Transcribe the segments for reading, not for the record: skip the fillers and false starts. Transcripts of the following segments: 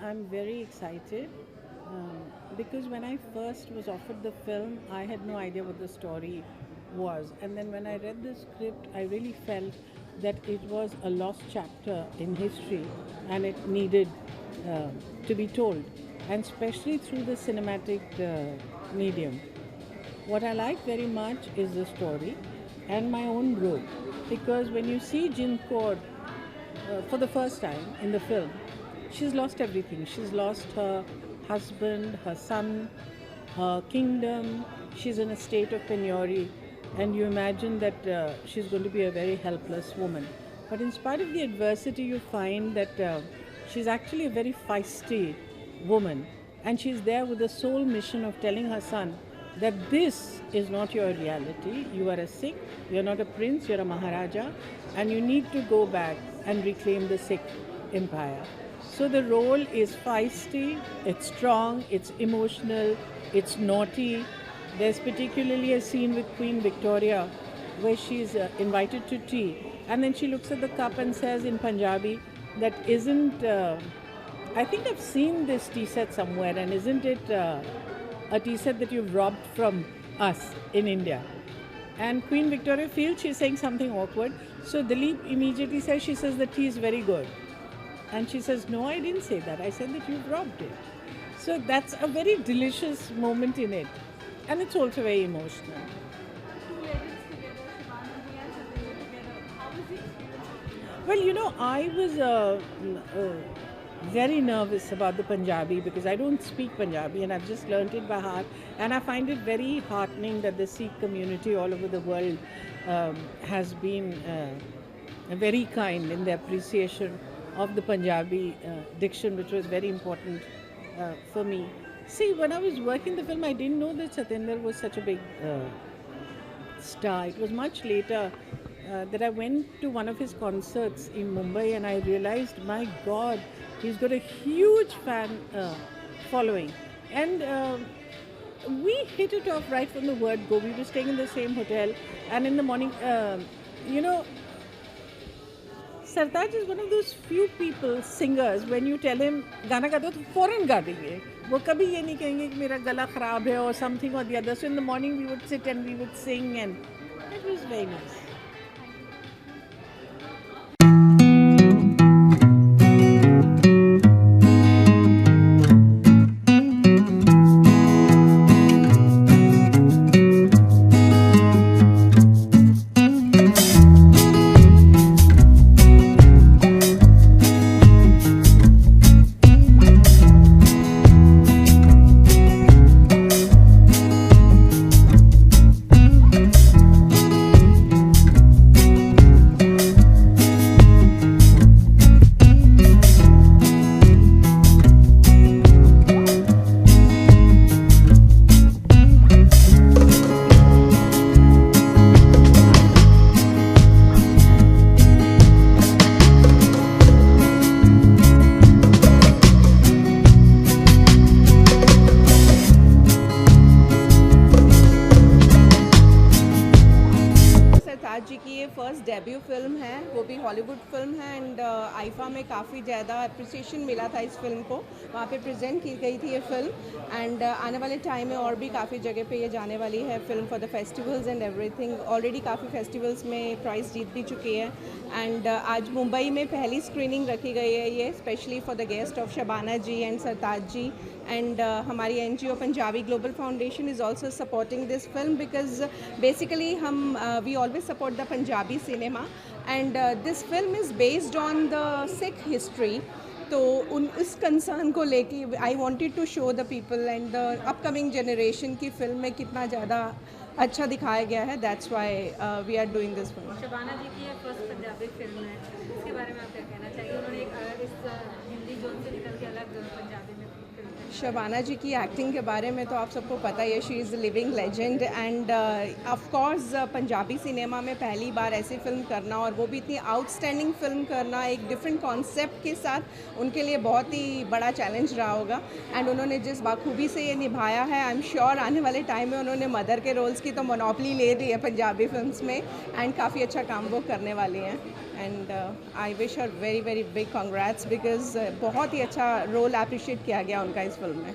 I'm very excited because when I first was offered the film, I had no idea what the story was. And then when I read the script, I really felt that it was a lost chapter in history and it needed to be told, and especially through the cinematic medium. What I like very much is the story and my own role, because when you see Jin Kaur for the first time in the film, she's lost everything. She's lost her husband, her son, her kingdom. She's in a state of penury, and you imagine that she's going to be a very helpless woman. But in spite of the adversity, you find that she's actually a very feisty woman, and she's there with the sole mission of telling her son that this is not your reality. You are a Sikh, you're not a prince, you're a Maharaja, and you need to go back and reclaim the Sikh empire. So the role is feisty, it's strong, it's emotional, it's naughty. There's particularly a scene with Queen Victoria where she's invited to tea, and then she looks at the cup and says in Punjabi that isn't, I think I've seen this tea set somewhere, and isn't it a tea set that you've robbed from us in India? And Queen Victoria feels she's saying something awkward. So Dilip immediately says, she says the tea is very good. And she says, no, I didn't say that. I said that you've robbed it. So that's a very delicious moment in it. And it's also very emotional. Well, you know, I was very nervous about the Punjabi because I don't speak Punjabi and I've just learnt it by heart. And I find it very heartening that the Sikh community all over the world has been very kind in their appreciation of the Punjabi diction, which was very important for me. See, when I was working the film, I didn't know that Satinder was such a big star. It was much later that I went to one of his concerts in Mumbai and I realized, my God, he's got a huge fan following. And we hit it off right from the word go. We were staying in the same hotel, and in the morning, you know, Sartaj is one of those few people, singers, when you tell him गाना गा दो तो फौरन गा देंगे. वो कभी ये नहीं कहेंगे कि मेरा गला खराब है or something or the other. So in the morning we would sit and we would sing, and it was very nice. जी की ये फर्स्ट डेब्यू फिल्म है, वो भी हॉलीवुड फिल्म है. एंड आईफा में काफ़ी ज़्यादा अप्रिसिएशन मिला था इस फिल्म को. वहाँ पे प्रेजेंट की गई थी ये फिल्म. एंड आने वाले टाइम में और भी काफ़ी जगह पे ये जाने वाली है film for the festivals and everything. Already काफ़ी फेस्टिवल्स में प्राइज़ जीत भी चुकी है. एंड आज मुंबई में पहली स्क्रीनिंग रखी गई है ये specially for the guest of Shabana ji and Sartaj ji. And हमारी NGO Punjabi global foundation is also supporting this film because basically हम we always support the Punjabi cinema. And this film is based on the Sikh history. तो इस concern को लेके I wanted to show the people and the upcoming generation की film में कितना ज़्यादा अच्छा दिखाया गया है. That's why we are doing this film. Shabana ji की ये फर्स्ट पंजाबी फिल्म है, इसके बारे में आप क्या कहना चाहिए? उन्होंने इस हिंदी जोन से निकल के अलग पंजाबी में फिल्म. शबाना जी की एक्टिंग के बारे में तो आप सबको पता ही है, she is living legend end of course Punjabi cinema में पहली बार ऐसी फिल्म करना और वो भी इतनी आउटस्टैंडिंग फिल्म करना एक डिफरेंट कॉन्सेप्ट के साथ उनके लिए बहुत ही बड़ा चैलेंज रहा होगा। एंड उन्होंने जिस बाखूबी से ये निभाया है, आई एम श्योर आने वाले टाइम में उन्होंने मदर के रोल्स की तो मोनोपली ले ली है पंजाबी फिल्म्स में एंड काफ़ी अच्छा काम वो करने वाली हैं। And I wish her very very big congrats because बहुत ही अच्छा रोल अप्रिशिएट किया गया उनका इस फिल्म में।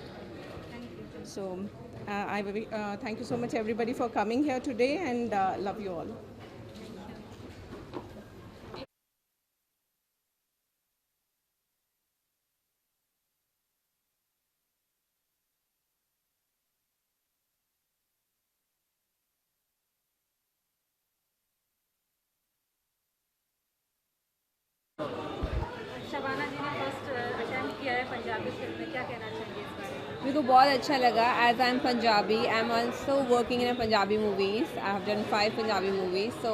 So I thank you so much everybody for coming here today and love you all. Shabana ji ने फर्स्ट अटेम्प्ट किया है पंजाबी फिल्म में, क्या कहना चाहेंगे इस बारे में? मेरे को बहुत अच्छा लगा। As I am Punjabi, I am also working in Punjabi movies. I have done 5 Punjabi movies, so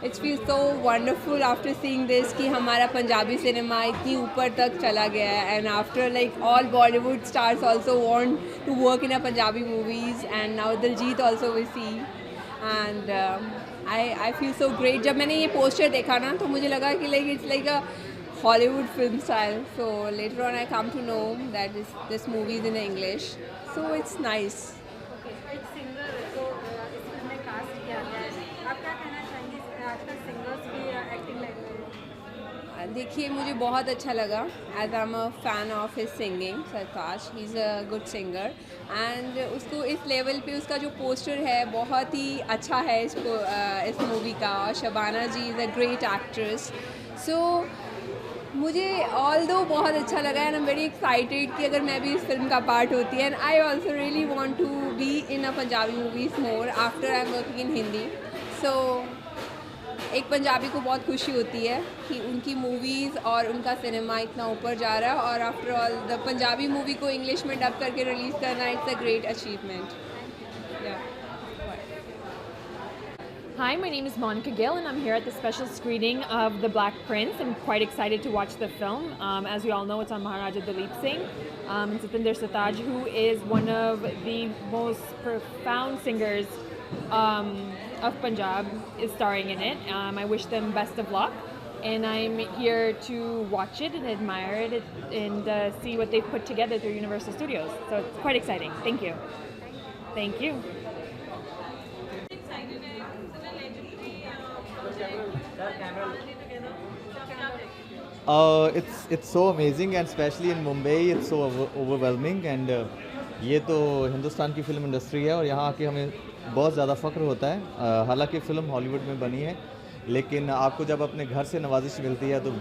it's feel so wonderful after seeing this कि हमारा पंजाबी सिनेमा इतनी ऊपर तक चला गया है and after like all Bollywood stars also want to work in Punjabi movies and now Diljit also we see and I feel so great. जब मैंने ये पोस्टर देखा ना तो मुझे लगा कि like it's like a Hollywood film style. So later on I come to know that this movie is in English. So it's nice. Okay, एक सिंगर को इस फिल्म में कास्ट किया गया है, आप क्या कहना चाहेंगे? आजकल सिंगर्स की एक्टिंग लाइन में देखिए मुझे बहुत अच्छा लगा। As I am a fan of his singing, Sartaj he is a good singer and उसको इस लेवल पे उसका जो पोस्टर है बहुत ही अच्छा है इसको इस मूवी का। और शबाना जी इज़ अ ग्रेट एक्ट्रेस। सो मुझे ऑल दो बहुत अच्छा लगा and I am very excited कि अगर मैं भी इस फिल्म का पार्ट होती है and I also really want to be in a Punjabi movies more after I am working in Hindi. So एक पंजाबी को बहुत खुशी होती है कि उनकी मूवीज़ और उनका सिनेमा इतना ऊपर जा रहा है और after all the Punjabi movie को इंग्लिश में डब करके रिलीज़ करना it's a great achievement. Hi, my name is Monica Gill, and I'm here at the special screening of The Black Prince. I'm quite excited to watch the film. As we all know, it's on Maharaja Dalip Singh. And Satinder Sartaaj, who is one of the most profound singers of Punjab, is starring in it. I wish them best of luck. And I'm here to watch it and admire it and see what they've put together through Universal Studios. So it's quite exciting. Thank you. Thank you. It's so amazing and especially in Mumbai it's so overwhelming and ये तो हिंदुस्तान की film industry है और यहाँ आके हमें बहुत ज़्यादा फ़ख्र होता है। हालांकि फ़िल्म हॉलीवुड में बनी है लेकिन आपको जब अपने घर से नवाजिश मिलती है तो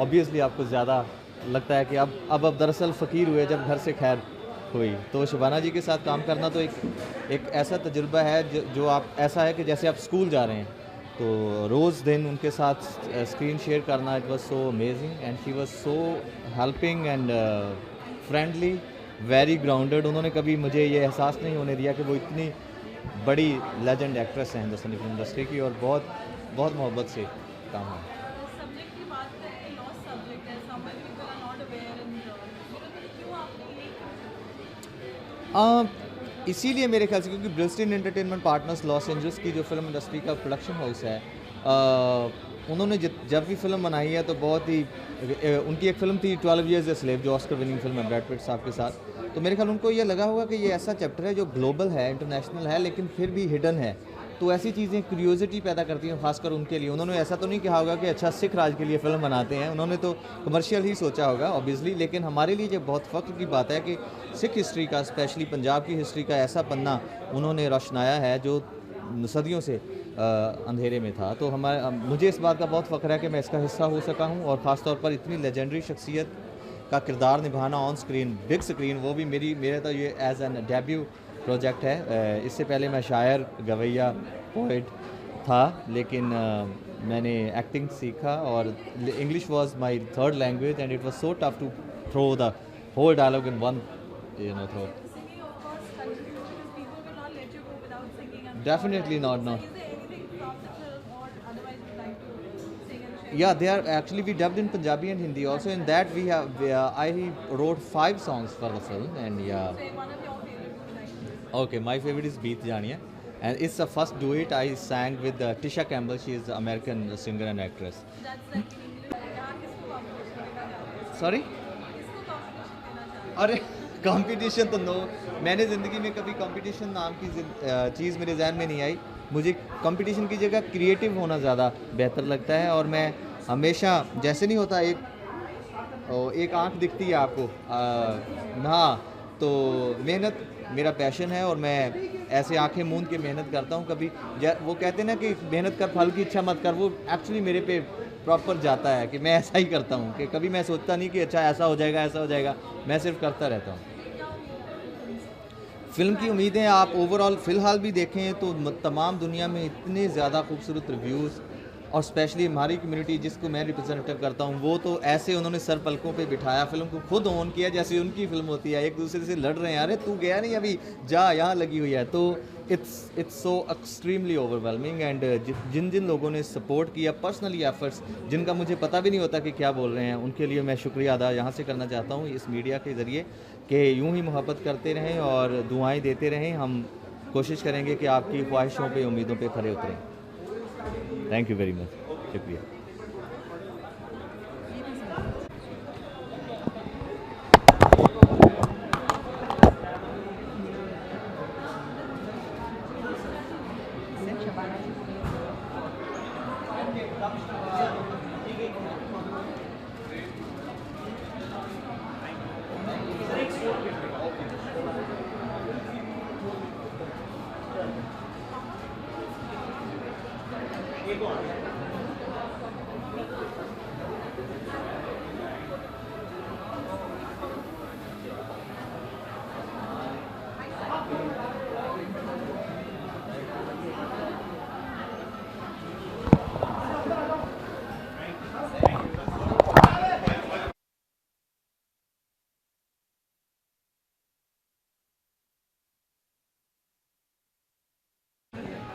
ऑब्वियसली आपको ज़्यादा लगता है कि अब दरअसल फ़कीर हुए जब घर से खैर हुई। तो शबाना जी के साथ काम करना तो एक ऐसा तजुर्बा है जो आप ऐसा है कि जैसे आप स्कूल जा रहे हैं। तो रोज़ दिन उनके साथ स्क्रीन शेयर करना it was so amazing and she was so helping and friendly, very grounded. उन्होंने कभी मुझे ये एहसास नहीं होने दिया कि वो इतनी बड़ी लेजेंड एक्ट्रेस हैं हिंदुस्तानी फिल्म इंडस्ट्री की और बहुत बहुत मोहब्बत से काम है। सब्जेक्ट की बात करें, लॉस्ट सब्जेक्ट है, some people are not aware in क्यों आपने इसीलिए मेरे ख्याल से क्योंकि ब्रिस्टन entertainment partners Los Angeles जो फिल्म इंडस्ट्री का प्रोडक्शन हाउस है, उन्होंने जब भी फिल्म बनाई है तो बहुत ही उनकी एक फिल्म थी 12 Years a Slave जो ऑस्कर विनिंग फिल्म है ब्रैड पिट साहब के साथ। तो मेरे ख्याल उनको ये लगा होगा कि ये ऐसा चैप्टर है जो ग्लोबल है, इंटरनेशनल है, लेकिन फिर भी हिडन है। तो ऐसी चीज़ें क्यूरियोसिटी पैदा करती हैं खासकर उनके लिए। उन्होंने ऐसा तो नहीं कहा होगा कि अच्छा सिख राज के लिए फ़िल्म बनाते हैं, उन्होंने तो कमर्शियल ही सोचा होगा ऑब्वियसली। लेकिन हमारे लिए ये बहुत फ़ख्र की बात है कि सिख हिस्ट्री का, स्पेशली पंजाब की हिस्ट्री का ऐसा पन्ना उन्होंने रोशनाया है जो सदियों से अंधेरे में था। तो मुझे इस बात का बहुत फ़ख्र है कि मैं इसका हिस्सा हो सका हूँ और ख़ास तौर पर इतनी लेजेंडरी शख्सियत का किरदार निभाना ऑन स्क्रीन, बिग स्क्रीन, वो भी मेरा तो ये एज एन डेब्यू प्रोजेक्ट है। इससे पहले मैं शायर, गवैया, पोइट था, लेकिन मैंने एक्टिंग सीखा और English was my third language and it was so tough to throw the whole dialogue in one throw. Definitely not, no. Yeah, they are actually, we dubbed in Punjabi and Hindi also. In that we have I wrote 5 songs for the film, and yeah. Say one of your favorite movie lines. Okay, my favorite is Beat Janiya, and it's the first duet I sang with Tisha Campbell. She is an American singer and actress. That's like in English. यहाँ किसको competition देना चाहते हो? Sorry? किसको competition देना चाहते हो? अरे कंपटीशन तो नो, मैंने ज़िंदगी में कभी कंपटीशन नाम की चीज़ मेरे जहन में नहीं आई। मुझे कंपटीशन की जगह क्रिएटिव होना ज़्यादा बेहतर लगता है, और मैं हमेशा, जैसे नहीं होता एक आंख दिखती है आपको हाँ, तो मेहनत मेरा पैशन है, और मैं ऐसे आंखें मूंद के मेहनत करता हूँ। कभी वो कहते हैं ना कि मेहनत कर फल की इच्छा मत कर, वो एक्चुअली मेरे पे प्रॉपर जाता है कि मैं ऐसा ही करता हूँ कि कभी मैं सोचता नहीं कि अच्छा ऐसा हो जाएगा, मैं सिर्फ करता रहता हूँ। फ़िल्म की उम्मीदें आप ओवरऑल फ़िलहाल भी देखें तो तमाम दुनिया में इतने ज़्यादा खूबसूरत रिव्यूज़, और स्पेशली हमारी कम्युनिटी जिसको मैं रिप्रेजेंटेटिव करता हूँ, वो तो ऐसे उन्होंने सर पलकों पे बिठाया, फ़िल्म को खुद ऑन किया जैसे उनकी फ़िल्म होती है, एक दूसरे से लड़ रहे हैं, अरे तू गया नहीं अभी जा, यहाँ लगी हुई है। तो it's so extremely overwhelming, and जिन जिन लोगों ने सपोर्ट किया, पर्सनली एफर्ट्स जिनका मुझे पता भी नहीं होता कि क्या बोल रहे हैं, उनके लिए मैं शुक्रिया अदा यहाँ से करना चाहता हूँ इस मीडिया के ज़रिए, कि यूँ ही मोहब्बत करते रहें और दुआएं देते रहें। हम कोशिश करेंगे कि आपकी ख्वाहिशों पे, उम्मीदों पे खरे उतरें। थैंक यू वेरी मच, शुक्रिया।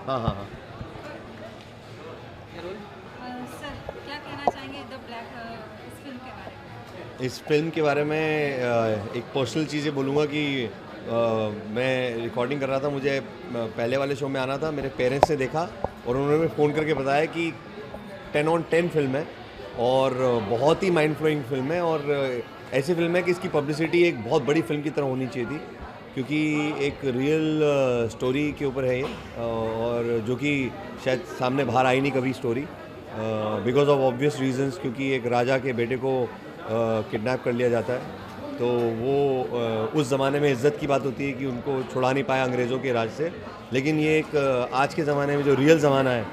हाँ हाँ हाँ। सर क्या कहना चाहेंगे द ब्लैक इस फिल्म के बारे में? इस फिल्म के बारे में एक पर्सनल चीज़ें बोलूँगा कि मैं रिकॉर्डिंग कर रहा था, मुझे पहले वाले शो में आना था, मेरे पेरेंट्स ने देखा और उन्होंने फ़ोन करके बताया कि 10 on 10 फिल्म है और बहुत ही माइंड फ्लोइंग फिल्म है, और ऐसी फिल्म है कि इसकी पब्लिसिटी एक बहुत बड़ी फिल्म की तरह होनी चाहिए थी, क्योंकि एक रियल स्टोरी के ऊपर है ये, और जो कि शायद सामने बाहर आई नहीं कभी story, because of obvious reasons, क्योंकि एक राजा के बेटे को किडनैप कर लिया जाता है, तो वो उस ज़माने में इज़्ज़त की बात होती है कि उनको छुड़ा नहीं पाया अंग्रेज़ों के राज से। लेकिन ये एक आज के ज़माने में जो रियल ज़माना है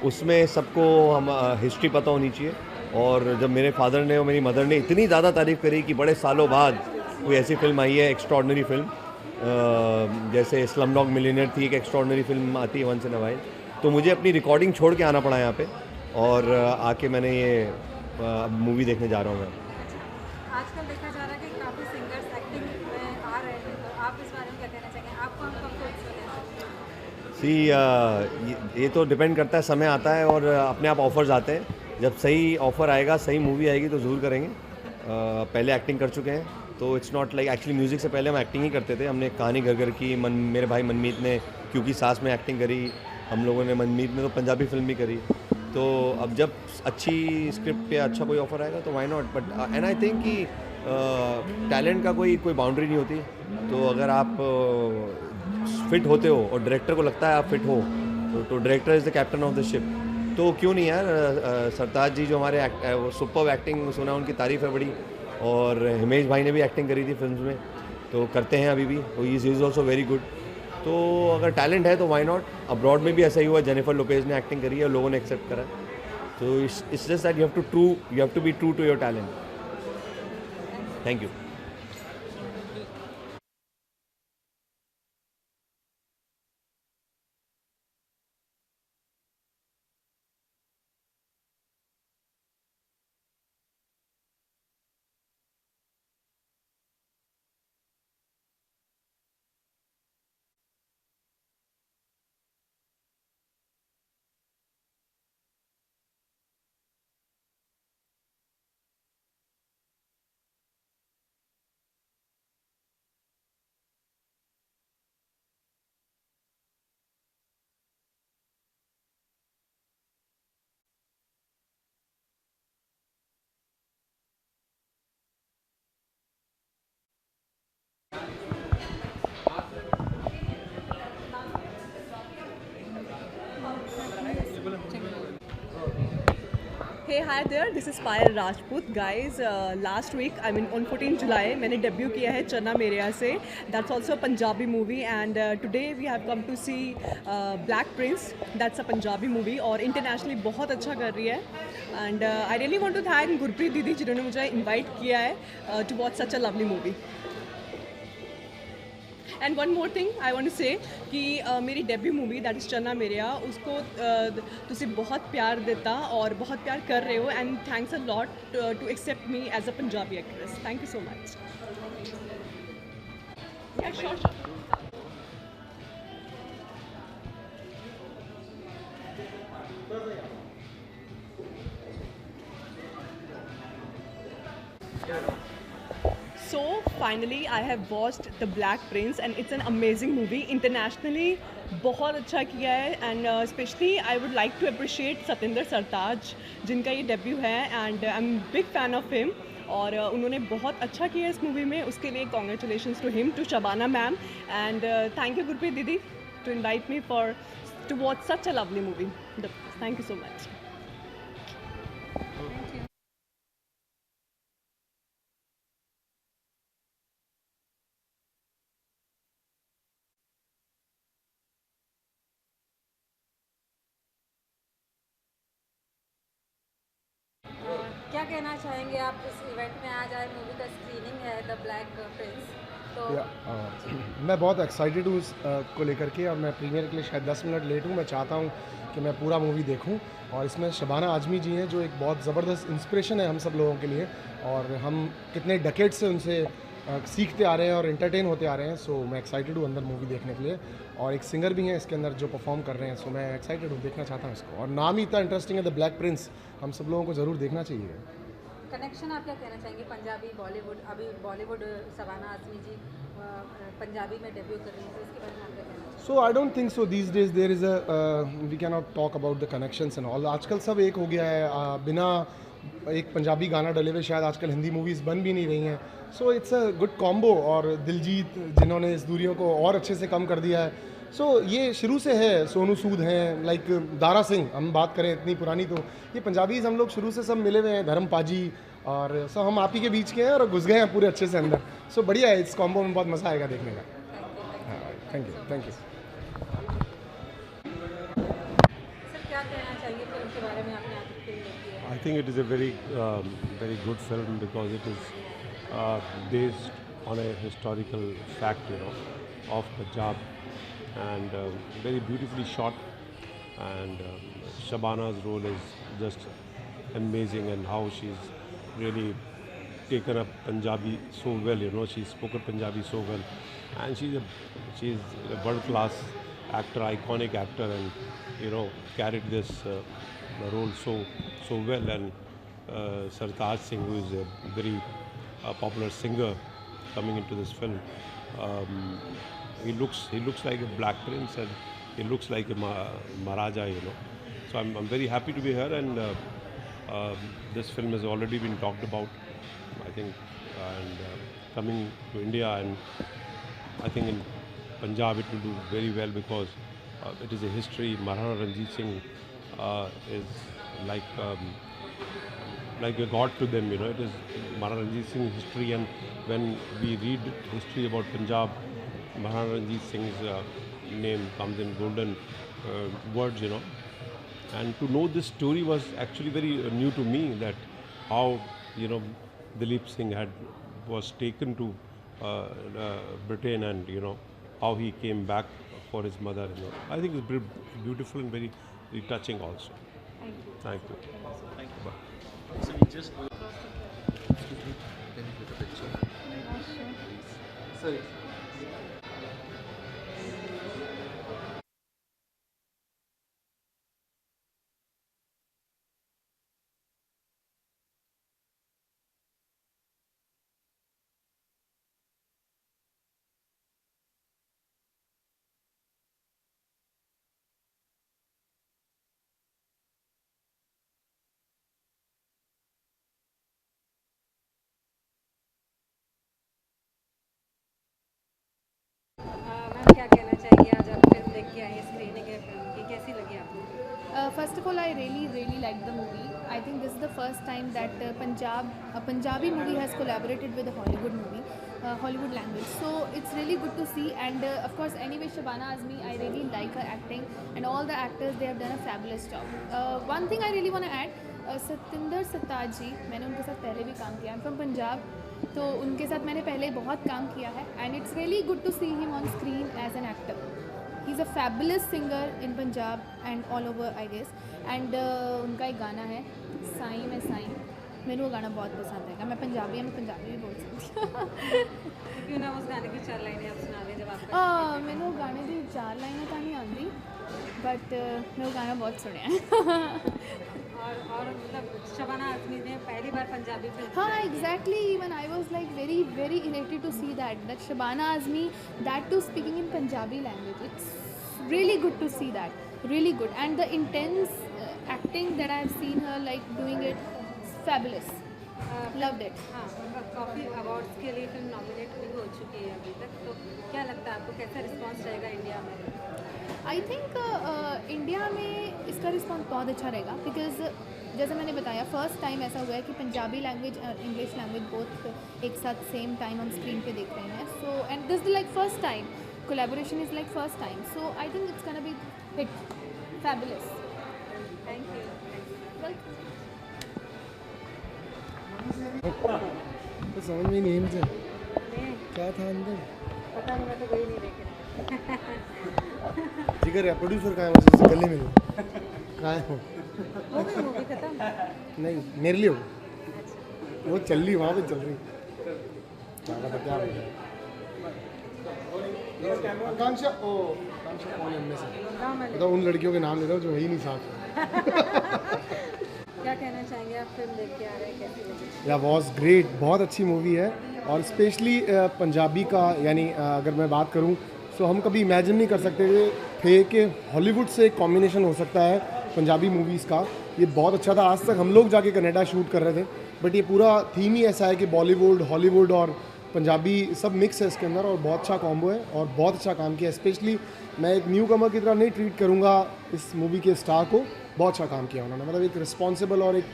उसमें सबको हम हिस्ट्री पता होनी चाहिए। और जब मेरे फादर ने और मेरी मदर ने इतनी ज़्यादा तारीफ़ करी कि बड़े सालों बाद कोई ऐसी फिल्म आई है, एक्स्ट्रॉर्डनरी फिल्म, जैसे स्लमडॉग मिलियनेयर थी, एक एक्स्ट्रॉर्डनरी फिल्म आती है वंस इन अ वाइल, तो मुझे अपनी रिकॉर्डिंग छोड़ के आना पड़ा यहाँ पे, और आके मैंने ये मूवी देखने जा रहा हूँ मैं। आजकल देखा जा रहा है कि काफ़ी सिंगर्स एक्टिंग में आ रहे हैं, तो आप इस बारे में क्या कहना चाहेंगे? आपको हम कब को सी ये तो डिपेंड करता है, समय आता है और अपने आप ऑफर्स आते हैं। जब सही ऑफ़र आएगा, सही मूवी आएगी तो ज़रूर करेंगे। पहले एक्टिंग कर चुके हैं, तो it's not like, actually music से पहले हम एक्टिंग ही करते थे। हमने कहानी घर घर की, मेरे भाई मनमीत ने क्योंकि सास में एक्टिंग करी, हम लोगों ने मनमीत में तो पंजाबी फिल्म भी करी। तो अब जब अच्छी स्क्रिप्ट या अच्छा कोई ऑफ़र आएगा तो why not, but and I think कि टैलेंट का कोई बाउंड्री नहीं होती। तो अगर आप फिट होते हो और डायरेक्टर को लगता है आप फिट हो, तो director is the captain of the ship, तो क्यों नहीं यार। सरताज जी जो हमारे सुपर एक्टिंग सुना, उनकी तारीफ़ है बड़ी, और हिमेश भाई ने भी एक्टिंग करी थी फिल्म में, तो करते हैं अभी भी, तो इज़ ऑल्सो वेरी गुड। तो अगर टैलेंट है तो व्हाई नॉट। अब्रॉड में भी ऐसा ही हुआ, जेनिफर लोपेज ने एक्टिंग करी है और लोगों ने एक्सेप्ट करा। तो it's just that you have to be true to your talent. Thank you. Hey, hi there. This is Payal Rajput. Guys, last week, I mean on 14 July, मैंने debut किया है चन्ना मेरेया से. That's also a Punjabi movie, and today we have come to see Black Prince. That's a Punjabi movie और internationally बहुत अच्छा कर रही है. And I really want to thank Gurpreet दीदी जिन्होंने मुझे invite किया है to watch such a lovely movie. And one more thing I want to say कि मेरी debut movie that is Channa Mereya उसको तुम बहुत प्यार देता और बहुत प्यार कर रहे हो and thanks a lot to accept me as a Punjabi actress. Thank you so much. So finally I have watched The Black Prince and it's an amazing movie. Internationally बहुत अच्छा किया है and especially I would like to appreciate Satinder Sartaaj जिनका ये debut है and I'm big fan of him और उन्होंने बहुत अच्छा किया इस मूवी में. उसके लिए congratulations to him, to Shabana ma'am and thank you Gurpreet Didi to invite me to watch such a lovely movie. Thank you so much. क्या कहना चाहेंगे आप इस इवेंट में? आज मूवी का स्क्रीनिंग है द ब्लैक प्रिंस, तो मैं बहुत एक्साइटेड हूँ को लेकर के और मैं प्रीमियर के लिए शायद 10 मिनट लेट हूँ. मैं चाहता हूँ कि मैं पूरा मूवी देखूँ और इसमें शबाना आजमी जी हैं जो एक बहुत ज़बरदस्त इंस्पिरेशन है हम सब लोगों के लिए और हम कितने डेकेड से उनसे सीखते आ रहे हैं और एंटरटेन होते आ रहे हैं. सो मैं एक्साइटेड हूँ अंदर मूवी देखने के लिए और एक सिंगर भी हैं इसके अंदर जो परफॉर्म कर रहे हैं. सो मैं एक्साइटेड हूँ, देखना चाहता हूँ इसको और नाम ही इतना इंटरेस्टिंग है द ब्लैक प्रिंस. हम सब लोगों को ज़रूर देखना चाहिए. कनेक्शन आप क्या कहना चाहेंगे पंजाबी बॉलीवुड? अभी बॉलीवुड शबाना आजमी जी पंजाबी में डेब्यू कर रही है, तो इसके बारे में आप क्या कहना चाहेंगे? So I don't think so these days there is we can not talk about the connections and all. आजकल सब एक हो गया है. बिना एक पंजाबी गाना डले हुए शायद आजकल हिंदी मूवीज़ बन भी नहीं रही हैं. So it's a good combo और दिलजीत जिन्होंने इस दूरियों को और अच्छे से कम कर दिया है. सो ये शुरू से है. सोनू सूद हैं, लाइक दारा सिंह, हम बात करें इतनी पुरानी तो ये पंजाबीज हम लोग शुरू से सब मिले हुए हैं. धर्म पाजी और सब हम आप ही के बीच के हैं और घुस गए हैं पूरे अच्छे से अंदर. सो बढ़िया है. इस कॉम्बो में बहुत मज़ा आएगा देखने का. Thank you. Thank you. Sir क्या कहना चाहिए फिल्म के बारे में? आपने आज फिल्म देखी है. I think it is a very good film because it is based on a historical fact, of Punjab, and very beautifully shot. And Shabana's role is just amazing, and how she's really taken up Punjabi so well. She's spoken Punjabi so well, and she's a world-class actor, iconic actor, and carried this role so well. And Sartaaj Singh, who is a very popular singer coming into this film, he looks like a black prince and he looks like a Maharaja, So I'm very happy to be here, and this film has already been talked about, I think, and coming to India, and I think in Punjab it will do very well because it is a history. Maharana Ranjit Singh is like a god to them, It is Maharana Ranjit Singh's history, and when we read history about Punjab, Maharana Ranjit Singh's name comes in golden words, And to know this story was actually very new to me, that how, Dalip Singh was taken to Britain, and, how he came back for his mother. I think it's beautiful and very, very touching also. Thank you. Thank you. Thank you. Bye. So we just excuse me, can you get a picture? Sorry. Ma'am क्या कहना चाहिए? आज आप film देख के आई, screening है film की, कैसी लगी आपको? First of all, I really liked the movie. I I think this is the first time that a Punjabi movie has collaborated with a Hollywood movie, Hollywood language. So it's really good to see. And of course, anyway, Shabana Azmi, I really like her acting, and all the actors, they have done a fabulous job. One thing I really want to add, Satinder Sartaaj जी, मैंने उनके साथ पहले भी काम किया. I'm from Punjab, तो उनके साथ मैंने पहले बहुत काम किया है. And it's really good to see him on screen as an actor. He's a fabulous singer in Punjab and all over, I guess. And उनका एक गाना है साईं में साईं, मेरे वो गाना बहुत पसंद है. मैं पंजाबी भी बोल सकती हूँ. क्यों ना उस गाने की 4 लाइनें आप सुना दें जब आपका मैंने वो गाने की 4 लाइनें तो नहीं आती, बट मैं वो गाना बहुत सुने हैं. और मतलब शबाना आज़मी ने पहली बार पंजाबी फिल्म. हाँ, exactly. Even I was like very very elated to see that Shabana Azmi, that too speaking in Punjabi language. It's really good to see that. Really good. And the intense acting that I have seen her like doing it, fabulous. Loved it. हाँ, काफ़ी awards के लिए film nominate भी हो चुकी है अभी तक. तो क्या लगता है आपको, कैसा रिस्पांस रहेगा इंडिया में? आई थिंक इंडिया में इसका रिस्पॉन्स बहुत अच्छा रहेगा, बिकॉज जैसे मैंने बताया फर्स्ट टाइम ऐसा हुआ है कि पंजाबी लैंग्वेज और इंग्लिश लैंग्वेज बोथ एक साथ सेम टाइम ऑन स्क्रीन पे देख रहे हैं. So and this like first time collaboration is like first time. So I think it's gonna be hit, fabulous. Thank you. तो समझ में नहीं मुझे क्या था अंदर, पता नहीं, मैं तो गई नहीं देखे. जिगर है प्रोड्यूसर कहाँ है, मुझे गले में कहाँ है वो? हो गई मूवी खत्म? नहीं, मेरे लिए हो. वो चल रही, वहाँ पे चल रही. क्या पता क्या हो गया. आकांक्षा कौन है इनमें से? तो उन लड़कियों के नाम ले रहा हूँ जो है ही नहीं साथ. क्या कहना चाहेंगे आप, फिल्म देख के आ रहे हैं, कैसी लगी? या वॉज ग्रेट, बहुत अच्छी मूवी है. और स्पेशली पंजाबी का, यानी अगर मैं बात करूँ तो हम कभी इमेजिन नहीं कर सकते थे कि हॉलीवुड से एक कॉम्बिनेशन हो सकता है पंजाबी मूवीज़ का. ये बहुत अच्छा था. आज तक हम लोग जाके कनाडा शूट कर रहे थे, बट ये पूरा थीम ही ऐसा है कि बॉलीवुड, हॉलीवुड और पंजाबी सब मिक्स है इसके अंदर, और बहुत अच्छा कॉम्बो है और बहुत अच्छा काम किया. स्पेशली मैं एक न्यू कमर की तरह नहीं ट्रीट करूँगा इस मूवी के स्टार को. बहुत अच्छा काम किया उन्होंने, मतलब एक रिस्पॉन्सिबल और एक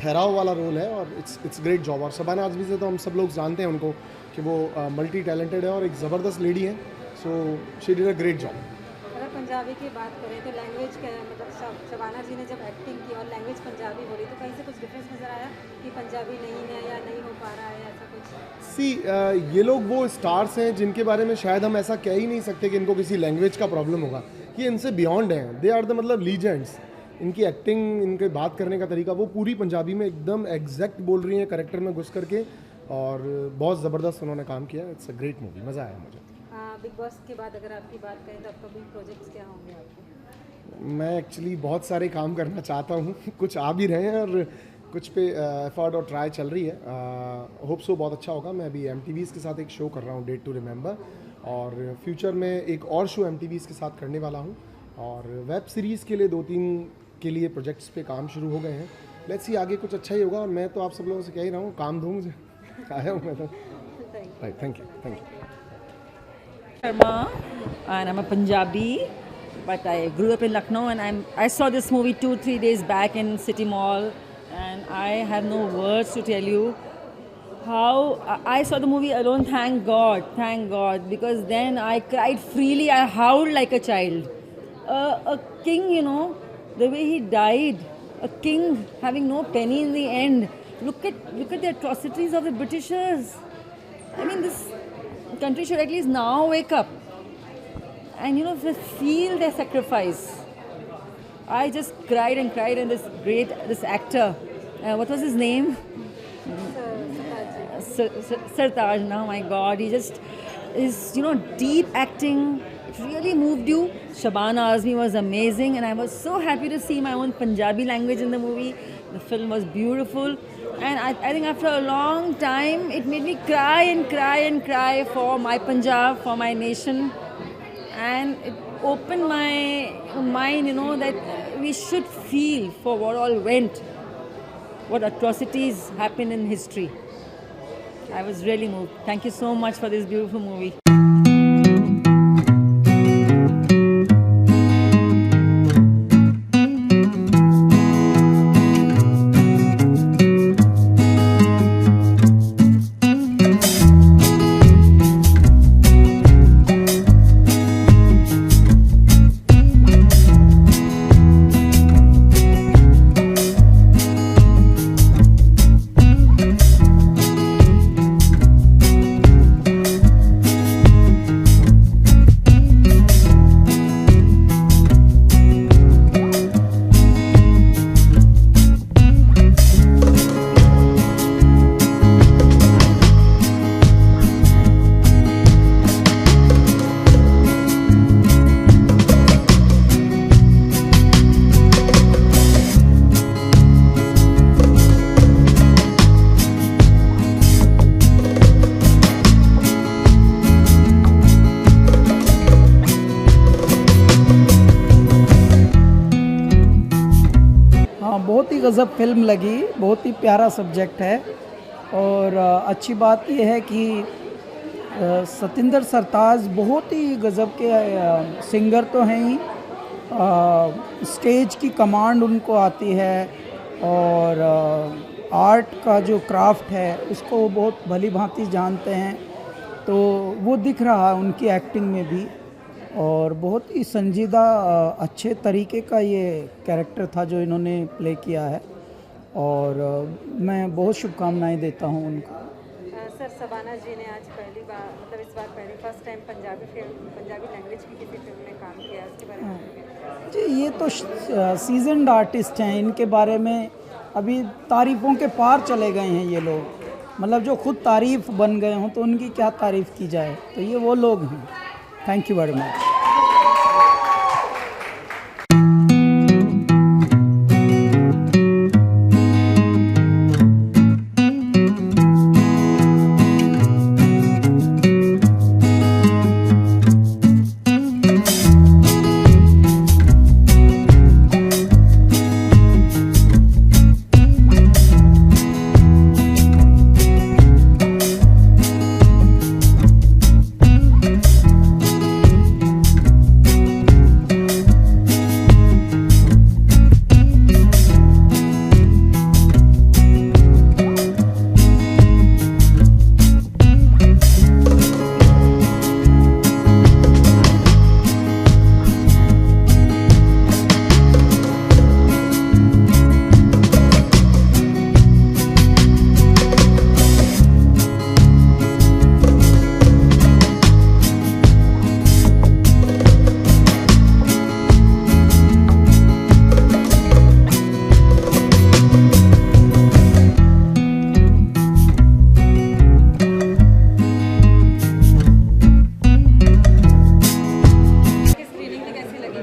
ठहराव वाला रोल है, और इट्स ग्रेट जॉब. और शबाना आज़मी से तो हम सब लोग जानते हैं उनको कि वो मल्टी टैलेंटेड है और एक ज़बरदस्त लेडी है. So she did a great job. अगर पंजाबी की बात करें तो लैंग्वेज का मतलब शबाना जी ने जब एक्टिंग की और लैंग्वेज पंजाबी बोली तो कहीं से कुछ डिफरेंस नज़र आया कि पंजाबी नहीं है या नहीं हो पा रहा है, ऐसा कुछ? सी ये लोग वो स्टार्स हैं जिनके बारे में शायद हम ऐसा कह ही नहीं सकते कि इनको किसी लैंग्वेज का प्रॉब्लम होगा. ये इनसे बियॉन्ड हैं. दे आर द मतलब लीजेंड्स. इनकी एक्टिंग, इनके बात करने का तरीका, वो पूरी पंजाबी में एकदम एग्जैक्ट बोल रही हैं, करेक्टर में घुस करके, और बहुत ज़बरदस्त उन्होंने काम किया. इट्स अ ग्रेट मूवी, मज़ा आया मुझे. बिग बॉस के बाद अगर आपकी बात करें तो आपका भी प्रोजेक्ट्स क्या होंगे आपके? मैं एक्चुअली बहुत सारे काम करना चाहता हूँ. कुछ आ भी रहे हैं और कुछ पे एफर्ट और ट्राई चल रही है. होप सो बहुत अच्छा होगा. मैं अभी MTV's के साथ एक शो कर रहा हूँ, डेट टू रिमेंबर, और फ्यूचर में एक और शो MTV's के साथ करने वाला हूँ. और वेब सीरीज़ के लिए 2-3 के लिए प्रोजेक्ट्स पे काम शुरू हो गए हैं. लेट्स सी आगे कुछ अच्छा ही होगा. और मैं तो आप सब लोगों से कह ही रहा हूँ, काम दूँ मुझे. आया हूँ मैं तो. Right, thank you. Sharma, and I'm a Punjabi, but I grew up in Lucknow, and I saw this movie 2-3 days back in City Mall, and I have no words to tell you how I saw the movie alone. Thank God, because then I cried freely. I howled like a child. A king, you know, the way he died, a king having no penny in the end. Look at the atrocities of the Britishers. I mean, this country should at least now wake up and, you know, just feel their sacrifice. I just cried, and this actor, what was his name? Sartaaj. Now, my God, he just is, you know, deep acting. It really moved you. Shabana Azmi was amazing, and I was so happy to see my own Punjabi language in the movie. The film was beautiful, and I think after a long time, it made me cry and cry and cry for my Punjab, for my nation, and it opened my mind, you know, that we should feel for what all went, what atrocities happened in history. I was really moved. Thank you so much for this beautiful movie. बहुत ही गज़ब film लगी, बहुत ही प्यारा subject है। और अच्छी बात यह है कि सतिंदर सरताज बहुत ही गज़ब के सिंगर तो हैं ही, स्टेज की कमांड उनको आती है और आर्ट का जो क्राफ्ट है उसको वो बहुत भली भांति जानते हैं, तो वो दिख रहा है उनकी एक्टिंग में भी। और बहुत ही संजीदा अच्छे तरीके का ये कैरेक्टर था जो इन्होंने प्ले किया है, और मैं बहुत शुभकामनाएं देता हूं उनको। सर, शबाना जी ने आज पहली बार, मतलब इस बार फर्स्ट टाइम पंजाबी लैंग्वेज की किसी फिल्म में काम किया, उसके बारे में? जी, ये तो सीजन्ड आर्टिस्ट हैं, इनके बारे में अभी तारीफ़ों के पार चले गए हैं ये लोग। मतलब जो खुद तारीफ़ बन गए हों तो उनकी क्या तारीफ़ की जाए, तो ये वो लोग हैं। Thank you very much.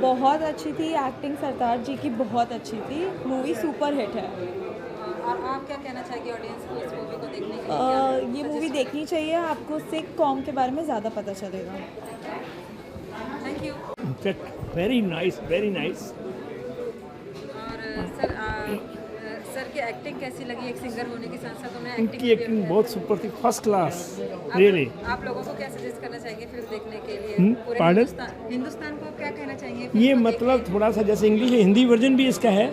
बहुत अच्छी थी, एक्टिंग सरताज जी की बहुत अच्छी थी, मूवी सुपर हिट है। और आप क्या कहना चाहेंगे ऑडियंस को इस मूवी को देखने के लिए? ये मूवी देखनी चाहिए, आपको सिख कौम के बारे में ज़्यादा पता चलेगा। Thank you. Very nice, very nice. और सर की एक्टिंग कैसी लगी? एक सिंगर होने के साथ साथ उन्हें उनकी एक्टिंग बहुत सुपर थी, फर्स्ट क्लास, रियली। आप लोगों को क्या सजेस्ट करना चाहेंगे फिल्म देखने के लिए? पूरे हिंदुस्तान को क्या कहना चाहेंगे? ये मतलब थोड़ा सा जैसे इंग्लिश हिंदी वर्जन भी इसका है,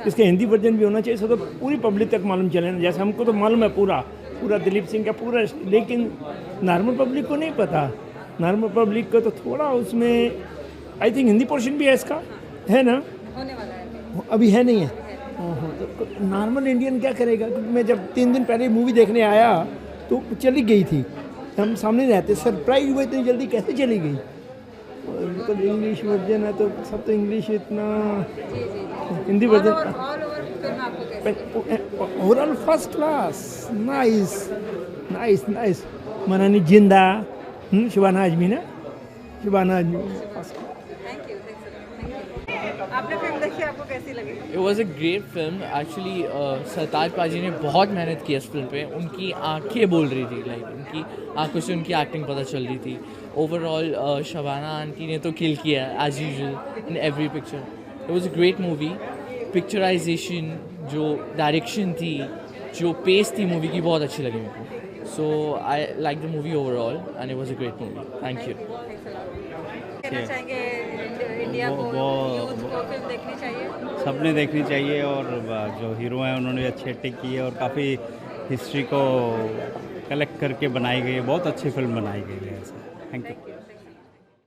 इसका हिंदी वर्जन भी होना चाहिए, इसको तो पूरी पब्लिक तक मालूम चले ना। जैसे हमको तो मालूम है पूरा दिलीप सिंह का पूरा, लेकिन नॉर्मल पब्लिक को नहीं पता। नॉर्मल पब्लिक को तो थोड़ा उसमें आई थिंक हिंदी पोर्शन भी है इसका, है ना? होने वाला है, अभी है नहीं है। तो नॉर्मल इंडियन क्या करेगा? क्योंकि मैं जब 3 दिन पहले मूवी देखने आया तो चली गई थी, हम सामने रहते, सरप्राइज हुए इतनी जल्दी कैसे चली गई। बिल्कुल इंग्लिश वर्जन है तो सब तो इंग्लिश, इतना Hindi version overall first class, nice nice nice. मनानी जिंदा, शबाना आजमी ना, शबाना आजमी फर्स्ट क्लास। आपने फिल्म देखी, आपको कैसी लगी? It was a great film actually. Sartaj paaji ने बहुत मेहनत की इस फिल्म पे, उनकी आंखें बोल रही थी, लाइक उनकी आंखों से उनकी एक्टिंग पता चल रही थी। ओवरऑल शबाना आंटी ने तो किल किया as usual in every picture. It was a great movie. Picturisation, जो डायरेक्शन थी, जो पेस थी मूवी की, बहुत अच्छी लगी मेरे को। So I like the movie overall and it was a great movie. Thank you. कहना चाहेंगे इंडिया को, यूथ को फिल्म देखनी चाहिए? सबने देखनी चाहिए, और जो हीरो हैं उन्होंने अच्छी एक्टिंग की है और काफ़ी हिस्ट्री को कलेक्ट करके बनाई गई है, बहुत अच्छी फिल्म बनाई गई है। Thank you.